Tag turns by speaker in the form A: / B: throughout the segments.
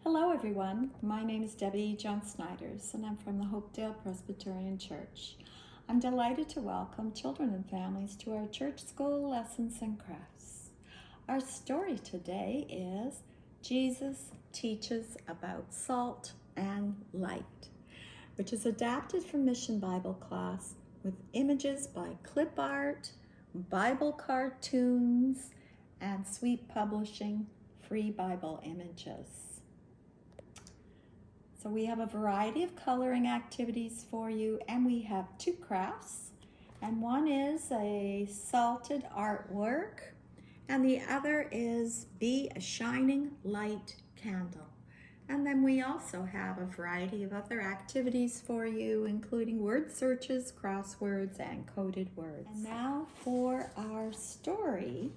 A: Hello everyone, my name is Debbie John Snyders and I'm from the Hopedale Presbyterian Church. I'm delighted to welcome children and families to our church school lessons and crafts. Our story today is Jesus Teaches About Salt and Light, which is adapted from Mission Bible class with images by Clip Art, Bible cartoons, and Sweet Publishing free Bible images. So we have a variety of coloring activities for you, and we have two crafts, and one is a salted artwork and the other is Be a Shining Light Candle. And then we also have a variety of other activities for you, including word searches, crosswords, and coded words. And now for our story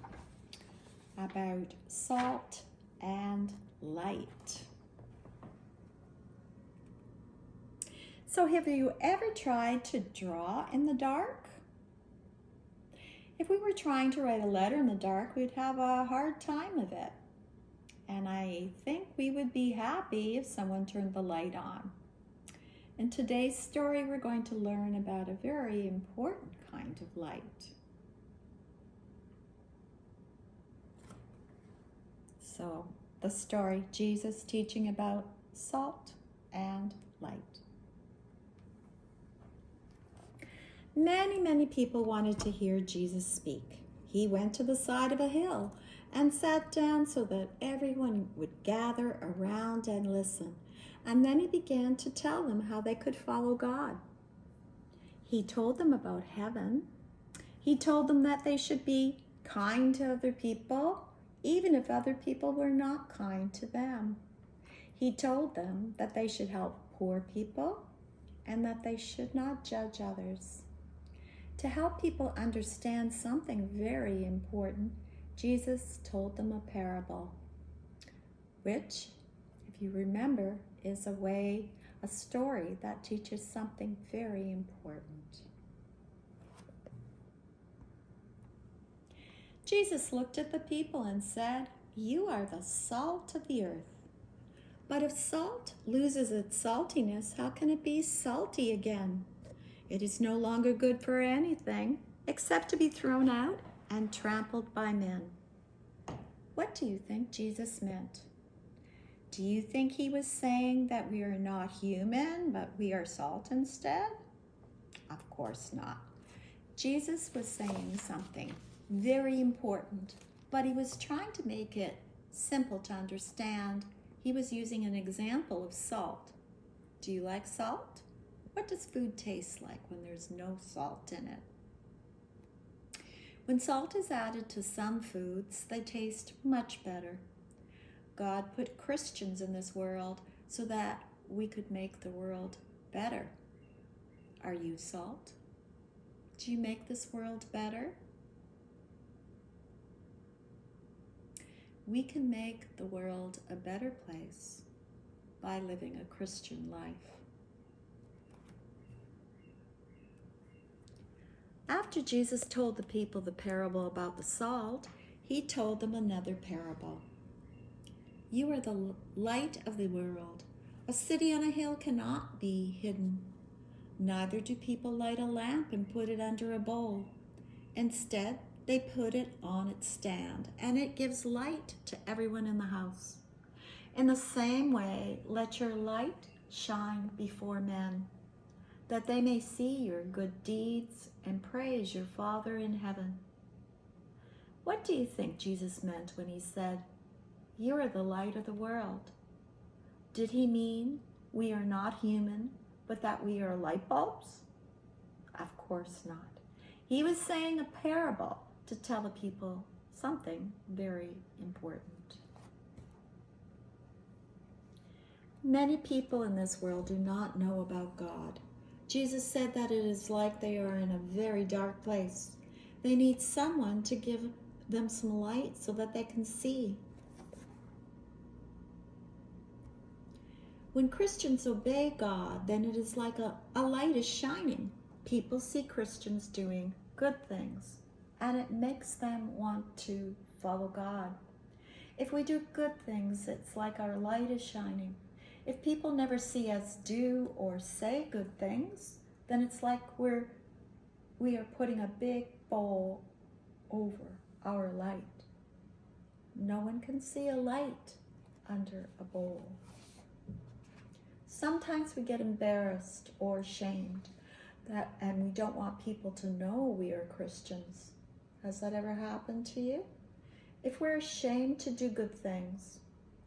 A: about salt and light. So have you ever tried to draw in the dark? If we were trying to write a letter in the dark, we'd have a hard time of it. And I think we would be happy if someone turned the light on. In today's story, we're going to learn about a very important kind of light. So the story, Jesus teaching about salt and light. Many people wanted to hear Jesus speak. He went to the side of a hill and sat down so that everyone would gather around and listen. And then he began to tell them how they could follow God. He told them about heaven. He told them that they should be kind to other people, even if other people were not kind to them. He told them that they should help poor people and that they should not judge others. To help people understand something very important, Jesus told them a parable, which, if you remember, is a story that teaches something very important. Jesus looked at the people and said, "You are the salt of the earth. But if salt loses its saltiness, how can it be salty again? It is no longer good for anything except to be thrown out and trampled by men." What do you think Jesus meant? Do you think he was saying that we are not human, but we are salt instead? Of course not. Jesus was saying something very important, but he was trying to make it simple to understand. He was using an example of salt. Do you like salt? What does food taste like when there's no salt in it? When salt is added to some foods, they taste much better. God put Christians in this world so that we could make the world better. Are you salt? Do you make this world better? We can make the world a better place by living a Christian life. After Jesus told the people the parable about the salt, he told them another parable. You are the light of the world. A city on a hill cannot be hidden. Neither do people light a lamp and put it under a bowl. Instead, they put it on its stand, and it gives light to everyone in the house. In the same way, let your light shine before men, that they may see your good deeds and praise your Father in heaven. What do you think Jesus meant when he said, "You are the light of the world"? Did he mean we are not human, but that we are light bulbs? Of course not. He was saying a parable to tell the people something very important. Many people in this world do not know about God. Jesus said that it is like they are in a very dark place. They need someone to give them some light so that they can see. When Christians obey God, then it is like a light is shining. People see Christians doing good things, and it makes them want to follow God. If we do good things, it's like our light is shining. If people never see us do or say good things, then it's like we are putting a big bowl over our light. No one can see a light under a bowl. Sometimes we get embarrassed or ashamed and we don't want people to know we are Christians. Has that ever happened to you? If we're ashamed to do good things,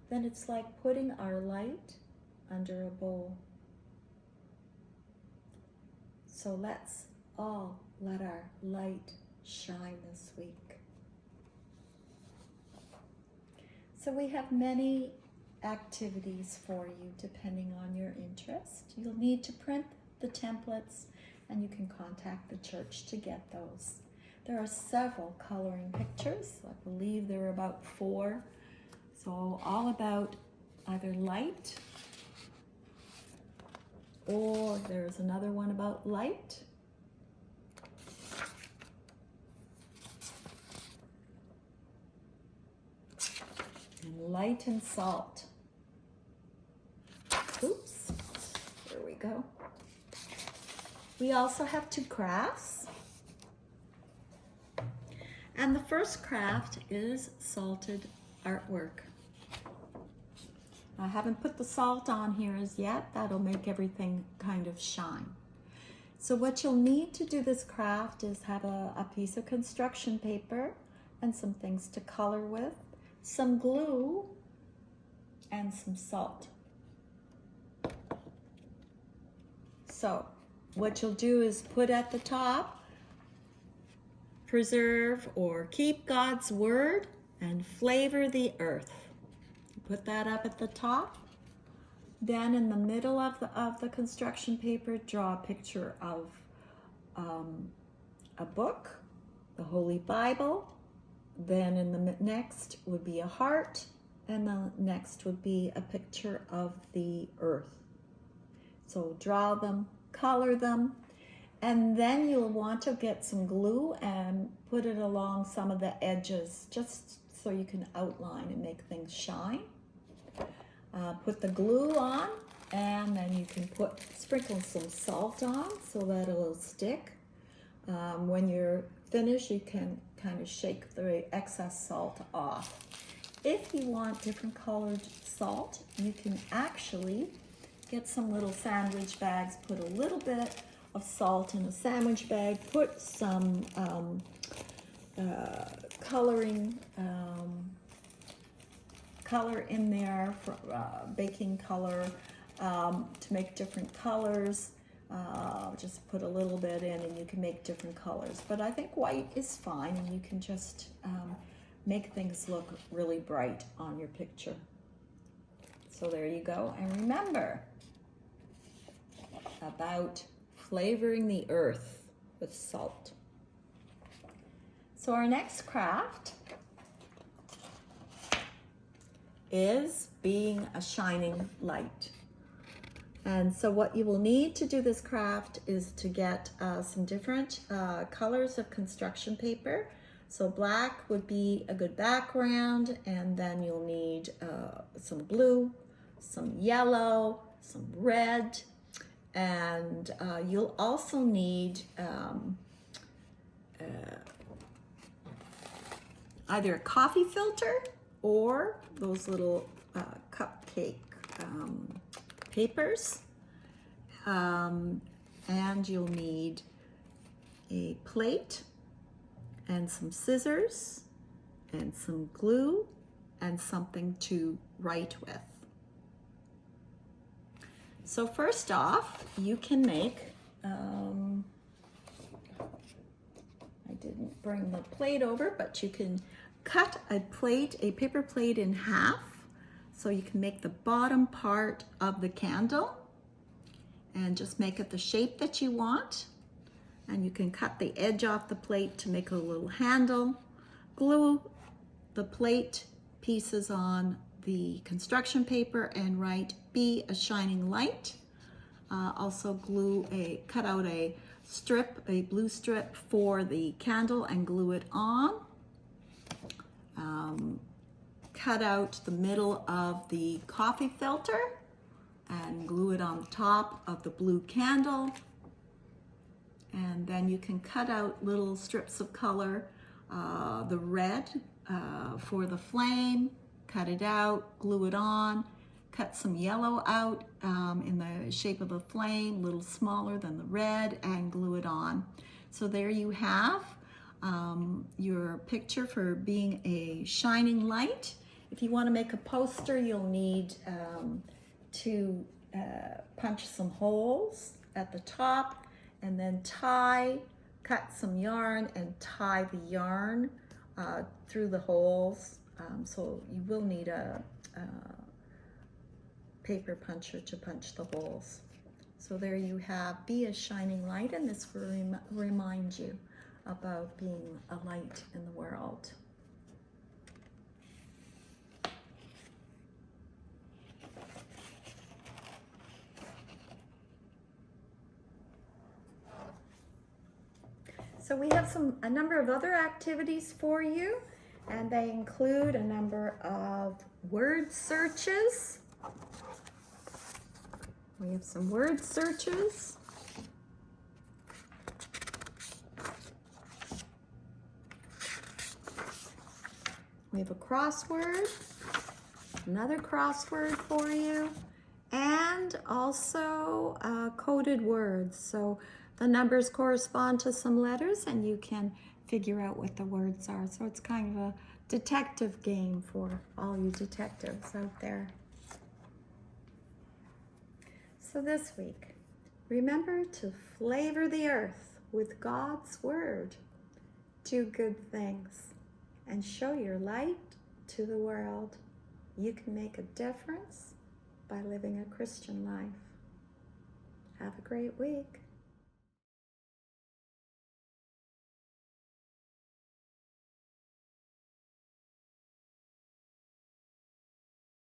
A: then it's like putting our light under a bowl. So let's all let our light shine this week. So we have many activities for you depending on your interest. You'll need to print the templates and you can contact the church to get those. There are several coloring pictures. I believe there are about 4. So all about either light, or there's another one about light. And light and salt. Oops, there we go. We also have 2 crafts. And the first craft is salted artwork. I haven't put the salt on here as yet. That'll make everything kind of shine. So what you'll need to do this craft is have a piece of construction paper and some things to color with, some glue, and some salt. So what you'll do is put at the top, preserve or keep God's word and flavor the earth. Put that up at the top. Then in the middle of the construction paper, draw a picture of a book, the Holy Bible. Then in the next would be a heart, and the next would be a picture of the earth. So draw them, color them, and then you'll want to get some glue and put it along some of the edges, just so you can outline and make things shine. Put the glue on, and then you can sprinkle some salt on so that it'll stick. When you're finished, you can kind of shake the excess salt off. If you want different colored salt, you can actually get some little sandwich bags, put a little bit of salt in a sandwich bag, put some coloring color in there, for baking color, to make different colors. Just put a little bit in and you can make different colors. But I think white is fine, and you can just make things look really bright on your picture. So there you go. And remember about flavoring the earth with salt. So our next craft is being a shining light. And so what you will need to do this craft is to get some different colors of construction paper. So black would be a good background, and then you'll need some blue, some yellow, some red, and you'll also need either a coffee filter or those little cupcake papers, and you'll need a plate and some scissors and some glue and something to write with. So first off, you can make, I didn't bring the plate over, but you can cut a paper plate in half, so you can make the bottom part of the candle and just make it the shape that you want. And you can cut the edge off the plate to make a little handle. Glue the plate pieces on the construction paper and write "Be a Shining Light." Also cut out a blue strip for the candle and glue it on. cut out the middle of the coffee filter and glue it on the top of the blue candle. And then you can cut out little strips of color, the red for the flame, cut it out, glue it on, cut some yellow out in the shape of a flame, a little smaller than the red, and glue it on. So there you have your picture for being a shining light. If you want to make a poster, you'll need to punch some holes at the top, and then cut some yarn and tie the yarn through the holes. So you will need a paper puncher to punch the holes. So there you have, be a shining light, and this will remind you about being a light in the world. So we have a number of other activities for you, and they include a number of word searches. We have some word searches. We have a crossword, another crossword for you, and also coded words. So the numbers correspond to some letters, and you can figure out what the words are. So it's kind of a detective game for all you detectives out there. So this week, remember to flavor the earth with God's word. Do good things and show your light to the world. You can make a difference by living a Christian life. Have a great week.